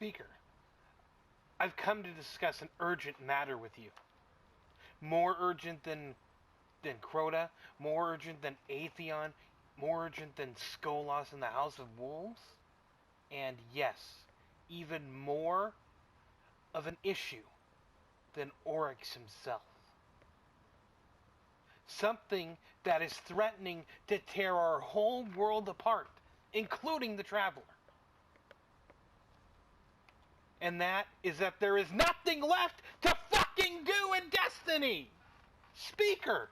Speaker, I've come to discuss an urgent matter with you. More urgent than Crota, more urgent than Atheon, more urgent than Skolas in the House of Wolves, and yes, even more of an issue than Oryx himself. Something that is threatening to tear our whole world apart, including the Traveler. And that is that there is nothing left to fucking do in Destiny! Speaker,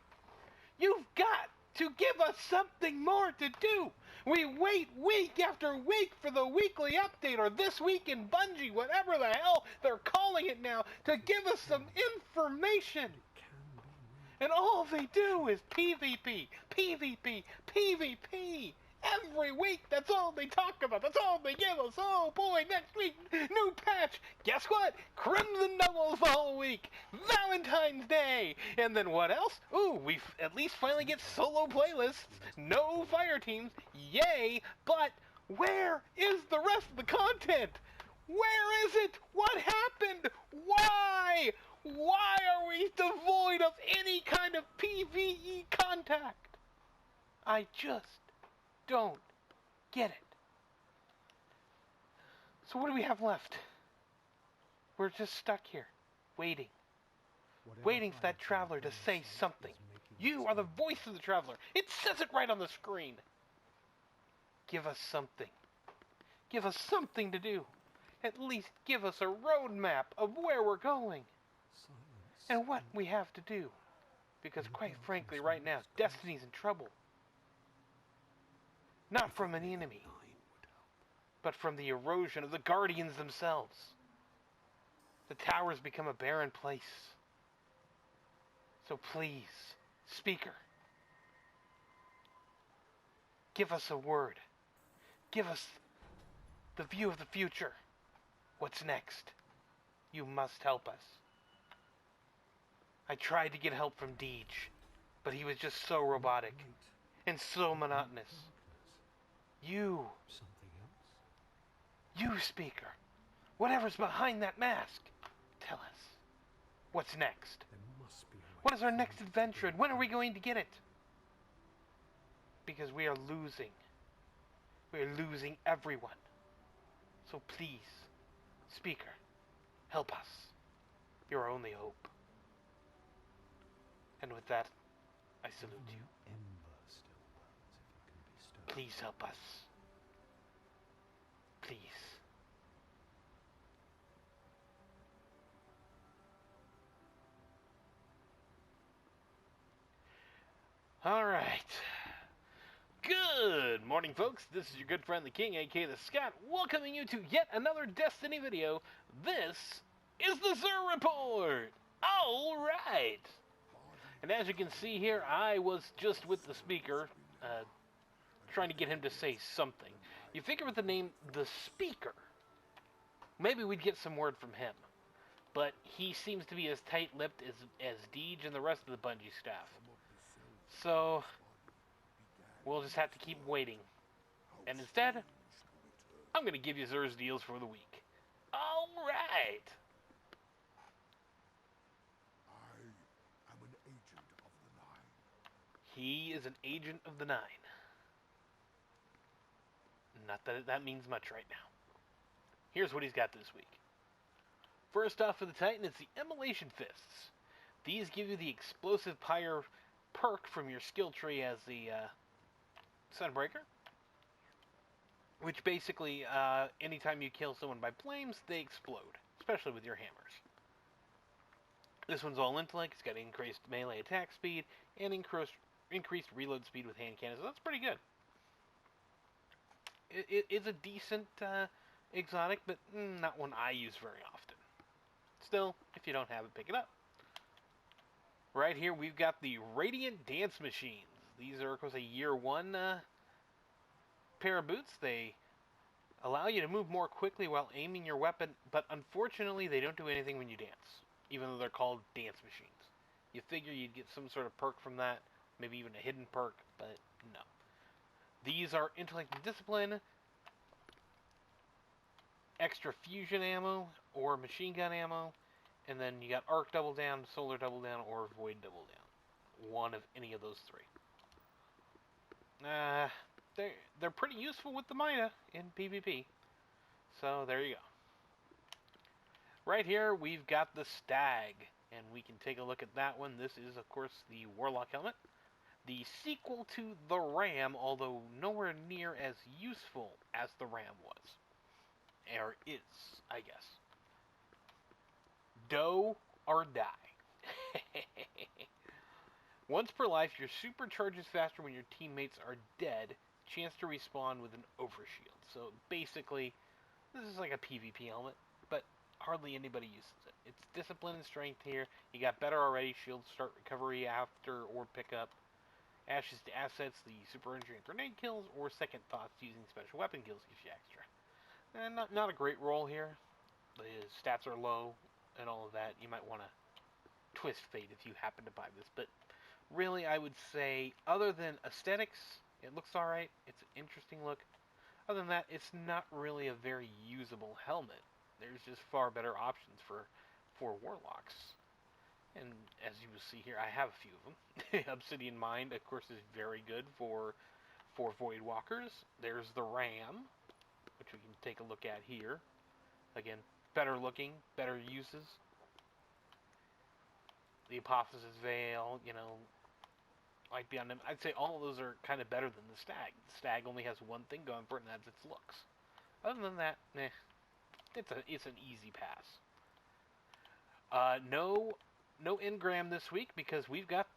you've got to give us something more to do! We wait week after week for the weekly update, or This Week in Bungie, whatever the hell they're calling it now, to give us some information! And all they do is PvP, PvP, PvP! Every week, that's all they talk about. That's all they give us. Oh boy, next week, new patch. Guess what? Crimson Doubles all week. Valentine's Day. And then what else? Ooh, we at least finally get solo playlists. No fire teams. Yay. But where is the rest of the content? Where is it? What happened? Why? Why are we devoid of any kind of PvE contact? I just don't get it. So what do we have left? We're just stuck here, waiting. Waiting for that Traveler to say something. You are the voice of the Traveler. It says it right on the screen. Give us something. Give us something to do. At least give us a roadmap of where we're going. And what we have to do. Because quite frankly, right now, Destiny's in trouble. Not from an enemy, but from the erosion of the Guardians themselves. The towers become a barren place. So please, Speaker, give us a word. Give us the view of the future. What's next? You must help us. I tried to get help from Deej, but he was just so robotic and so monotonous. You. Something else? You, Speaker. Whatever's behind that mask. Tell us. What's next? There must be a way. What is our next adventure, and when are we going to get it? Because we are losing. We are losing everyone. So please, Speaker, help us. You're our only hope. And with that, I salute you. Please help us. Please. Alright. Good morning, folks. This is your good friend, the King, aka the Scott, welcoming you to yet another Destiny video. This is the Xur Report! Alright! And as you can see here, I was just with the Speaker, trying to get him to say something. You figure with the name The Speaker, maybe we'd get some word from him. But he seems to be as tight-lipped as Deej and the rest of the Bungie staff. So, we'll just have to keep waiting. And instead, I'm going to give you Xur's deals for the week. Alright! I am an agent of the Nine. He is an agent of the Nine. Not that that means much right now. Here's what he's got this week. First off for the Titan, it's the Immolation Fists. These give you the Explosive Pyre perk from your skill tree as the Sunbreaker. Which basically, anytime you kill someone by flames, they explode. Especially with your hammers. This one's all intellect. It's got increased melee attack speed and increased reload speed with hand cannons. So that's pretty good. It's a decent exotic, but not one I use very often. Still, if you don't have it, pick it up. Right here, we've got the Radiant Dance Machines. These are, of course, a year one pair of boots. They allow you to move more quickly while aiming your weapon, but unfortunately, they don't do anything when you dance, even though they're called dance machines. You figure you'd get some sort of perk from that, maybe even a hidden perk, but no. These are intellect and discipline. extra fusion ammo or machine gun ammo, and then you got arc double down, solar double down, or void double down. One of any of those three. They're pretty useful with the Mida in PvP. So there you go. Right here we've got the Stag, and we can take a look at that one. This is, of course, the Warlock helmet. The sequel to the Ram, although nowhere near as useful as the Ram was. Or is, I guess. Doe or die. Once per life, your super charges faster when your teammates are dead. Chance to respawn with an overshield. So basically, this is like a PvP helmet, but hardly anybody uses it. It's discipline and strength here. You got better already. Shields start recovery after or pickup. Ashes to assets, the super injury and grenade kills, or second thoughts using special weapon kills gives you extra. And not a great roll here. The stats are low and all of that. You might want to twist fate if you happen to buy this, but really I would say, other than aesthetics, it looks alright. It's an interesting look. Other than that, it's not really a very usable helmet. There's just far better options for warlocks. And as you will see here, I have a few of them. Obsidian Mind, of course, is very good for Void Walkers. There's the Ram, which we can take a look at here. Again, better looking, better uses. The Apotheosis Veil, you know, like beyond them. I'd say all of those are kind of better than the Stag. The Stag only has one thing going for it, and that's its looks. Other than that, it's an easy pass. No Engram this week because we've got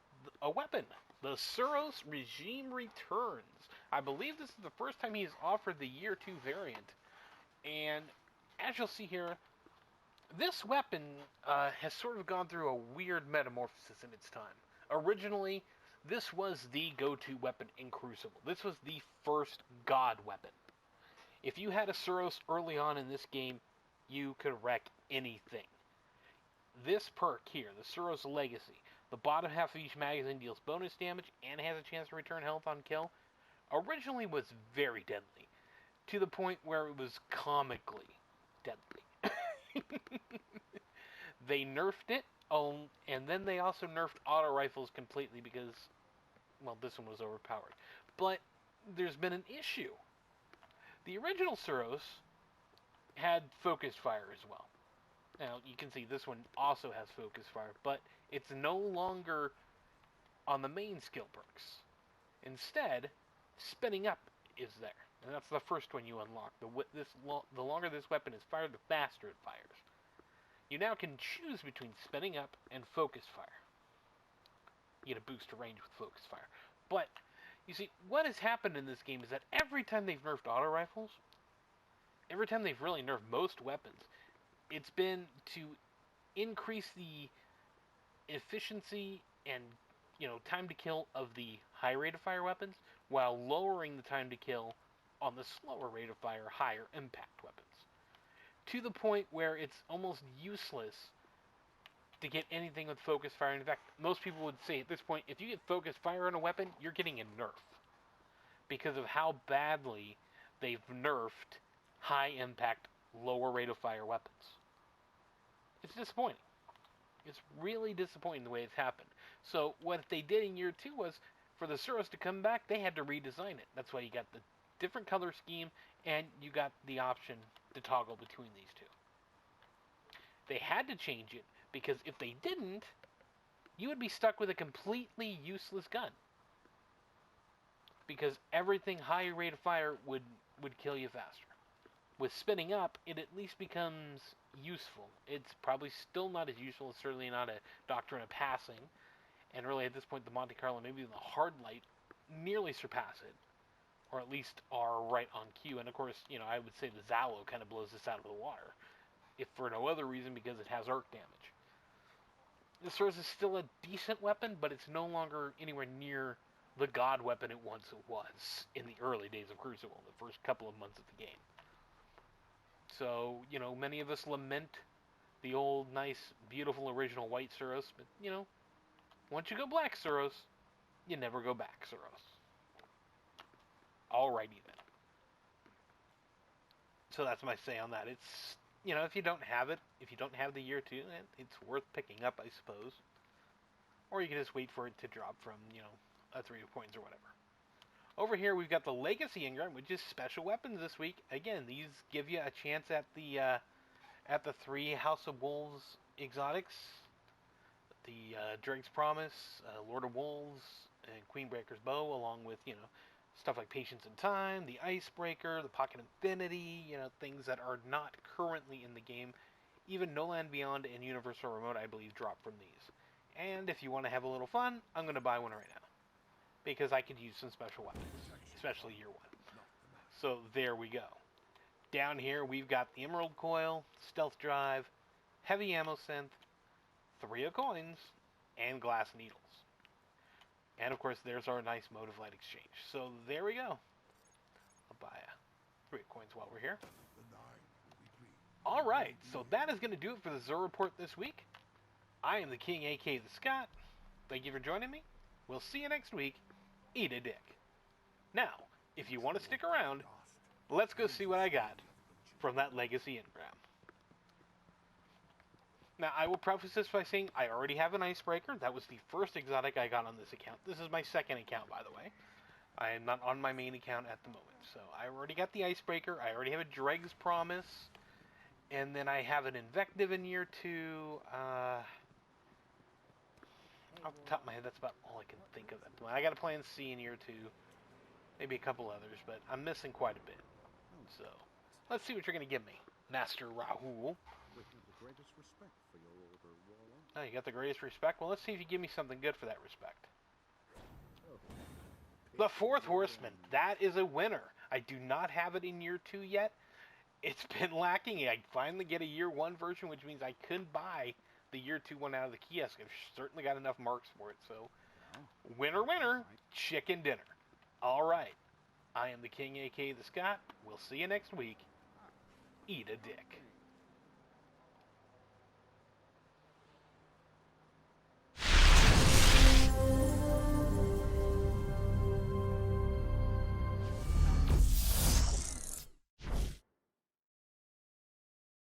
a weapon. The Xur Regime returns. I believe this is the first time he's offered the Year 2 variant. And as you'll see here, this weapon has sort of gone through a weird metamorphosis in its time. Originally, this was the go-to weapon in Crucible. This was the first god weapon. If you had a Xur early on in this game, you could wreck anything. This perk here, the Xur Legacy, the bottom half of each magazine deals bonus damage and has a chance to return health on kill, originally was very deadly, to the point where it was comically deadly. They nerfed it, and then they also nerfed auto rifles completely because, well, this one was overpowered. But there's been an issue. The original Xur had focus fire as well. Now, you can see this one also has focus fire, but it's no longer on the main skill perks. Instead, spinning up is there, and that's the first one you unlock. The longer this weapon is fired, the faster it fires. You now can choose between spinning up and focus fire. You get a boost to range with focus fire. But, you see, what has happened in this game is that every time they've nerfed auto rifles, every time they've really nerfed most weapons, it's been to increase the efficiency and, you know, time to kill of the high rate of fire weapons, while lowering the time to kill on the slower rate of fire, higher impact weapons. To the point where it's almost useless to get anything with focus fire. In fact, most people would say at this point, if you get focus fire on a weapon, you're getting a nerf. Because of how badly they've nerfed high impact, lower rate of fire weapons. It's disappointing. It's really disappointing the way it's happened. So what they did in year 2 was, for the Xur to come back, they had to redesign it. That's why you got the different color scheme, and you got the option to toggle between these two. They had to change it, because if they didn't, you would be stuck with a completely useless gun. Because everything higher rate of fire would kill you faster. With spinning up, it at least becomes useful. It's probably still not as useful. It's certainly not a Doctrine of Passing. And really at this point, the Monte Carlo, maybe the Hard Light, nearly surpass it. Or at least are right on cue. And of course, you know, I would say the Zalo kind of blows this out of the water. If for no other reason, because it has arc damage. The Xur is still a decent weapon, but it's no longer anywhere near the god weapon it once was in the early days of Crucible, the first couple of months of the game. So, you know, many of us lament the old, nice, beautiful, original white Xur, but, you know, once you go black Xur, you never go back Xur. Alrighty then. So that's my say on that. It's, you know, if you don't have it, if you don't have the year 2, it's worth picking up, I suppose. Or you can just wait for it to drop from, you know, a 3 coins or whatever. Over here we've got the Legacy Engram, which is special weapons this week. Again, these give you a chance at the 3 House of Wolves exotics. The Drake's Promise, Lord of Wolves, and Queenbreaker's Bow, along with, you know, stuff like Patience and Time, the Icebreaker, the Pocket Infinity, you know, things that are not currently in the game. Even No Land Beyond and Universal Remote, I believe, drop from these. And if you want to have a little fun, I'm going to buy one right now. Because I could use some special weapons, especially year 1. So there we go. Down here we've got the Emerald Coil, Stealth Drive, Heavy Ammo Synth, 3 of Coins, and Glass Needles. And of course there's our nice Mode of Light exchange. So there we go. I'll buy 3 of Coins while we're here. Alright, so that is going to do it for the Xur Report this week. I am the King, aka the Scott. Thank you for joining me. We'll see you next week. Eat a dick. Now, if you want to stick around, let's go see what I got from that Legacy Engram. Now, I will preface this by saying I already have an Icebreaker. That was the first exotic I got on this account. This is my second account, by the way. I am not on my main account at the moment. So, I already got the Icebreaker. I already have a Drake's Promise. And then I have an Invective in year 2. Off the top of my head, that's about all I can think of at the moment. I got a Plan C in year 2. Maybe a couple others, but I'm missing quite a bit. So, let's see what you're going to give me, Master Rahul. Oh, you got the greatest respect? Well, let's see if you give me something good for that respect. The 4th Horseman. That is a winner. I do not have it in year 2 yet. It's been lacking. I finally get a year 1 version, which means I couldn't buy the year 2 one out of the kiosk. I've certainly got enough marks for it. So, winner, winner, chicken dinner. All right. I am the King, aka the Scott. We'll see you next week. Eat a dick.